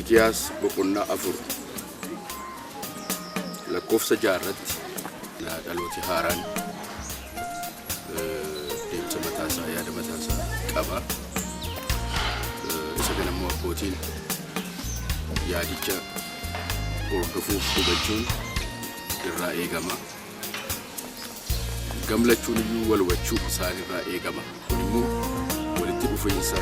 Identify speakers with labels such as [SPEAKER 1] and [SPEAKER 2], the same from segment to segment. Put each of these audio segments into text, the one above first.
[SPEAKER 1] Miikiyaas boqonnaa 4 lakkoofsa 6 irratti dhalooti haaraan deemsa mataasaa yaada mataasaa qaba. Isa kanammoo abbootiin yaadicha hordofuuf hubachuun irraa eegama. Gamlachuun iyyuu wal hubachuu isaan irraa eegama. Kun immoo walitti dhufiinsa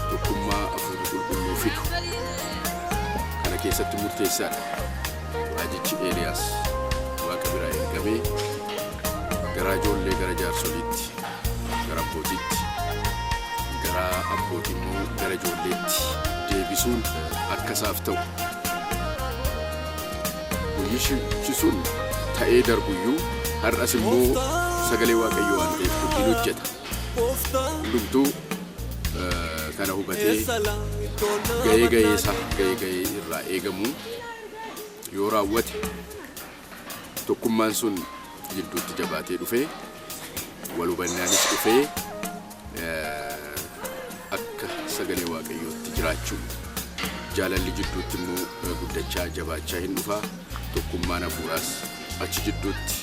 [SPEAKER 1] tokkummaa hafuura qulqulluu fidu kana keessatti murteessaadha. Raajichi Eeliyaas Waaqa biraa ergamee gara ijoollee gara jaarsoliitti, gara abbootiitti, gara abbootii immoo gara ijoolleetti deebisuun akka isaaf ta'u. Guyyichi sun ta'ee darbuyyuu har'as immoo sagalee Waaqayyoo waan ta'eef guddin hojjeta. Hundumtuu kana hubatee ga'ee irraa eegamu yoo raawwate tokkummaan sun jidduutti jabaatee dhufee wal hubannaanis dhufee akka sagalee Waaqayyootti jiraachuu jaalalli jidduutti immoo guddachaa jabaachaa hin dhufaa. Tokkummaan hafuuraas achi jidduutti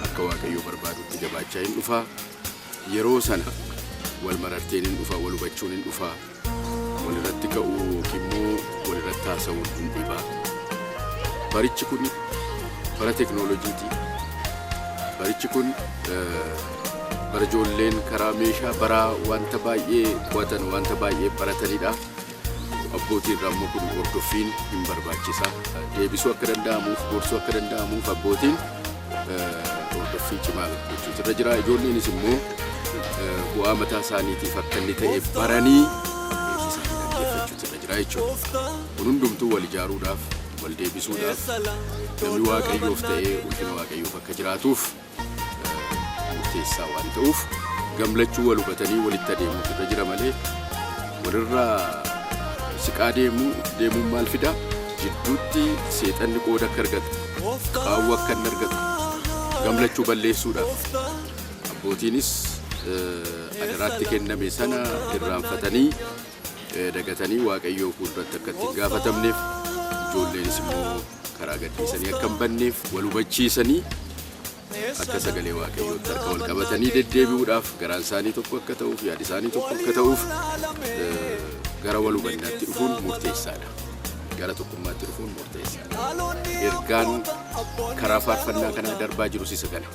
[SPEAKER 1] akka Waaqayyoo barbaadutti jabaachaa hin dhufaa. Yeroo sana wal mararteen hin dhufaa, wal hubachuun hin dhufaa, wal irratti ka'uu yookiin immoo wal irratti haasa'uun hin dhibaa. Barichi kun bara teknooloojiiti. Barichi kun bara ijoolleen karaa meeshaa baraa wanta baay'ee qo'atan, wanta baay'ee baratanidha. Abbootiin irraa immoo kun hordoffiin hin barbaachisa. Deebisuu akka danda'amuuf, gorsuu akka danda'amuuf abbootiin hordoffii cimaa gochuutu irra jira. Ijoolleenis immoo bu'aa mataa isaaniitiif akka inni ta'eef baranii isaanii dhaggeeffachuutu irra jira jechuudha. Kun hundumtuu wal ijaaruudhaaf, wal deebisuudhaaf, namni Waaqayyoof ta'ee ulfina Waaqayyoof akka jiraatuuf murteessaa waan ta'uuf gamlachuu wal hubatanii walitti adeemuutu irra jira malee walirraa siqaa deemuun maal fida? Jidduutti seexanni qooda akka argatu, qaawwa akka hin argatu, gamlachuu balleessuudhaaf abbootiinis adaraatti kenname sana irraanfatanii dagatanii Waaqayyoo fuulduratti akka ittiin gaafatamneef, ijoolleenis immoo karaa gadhiisanii akka hin banneef wal hubachiisanii akka sagalee Waaqayyootti harka wal qabatanii deddeebi'uudhaaf garaan isaanii tokko akka ta'uuf, yaadi isaanii tokko akka ta'uuf gara wal hubannaatti dhufuun murteessaadha. Gara tokkummaatti dhufuun murteessaadha. Ergaan karaa faarfannaa kanaa darbaa jiru isa kana.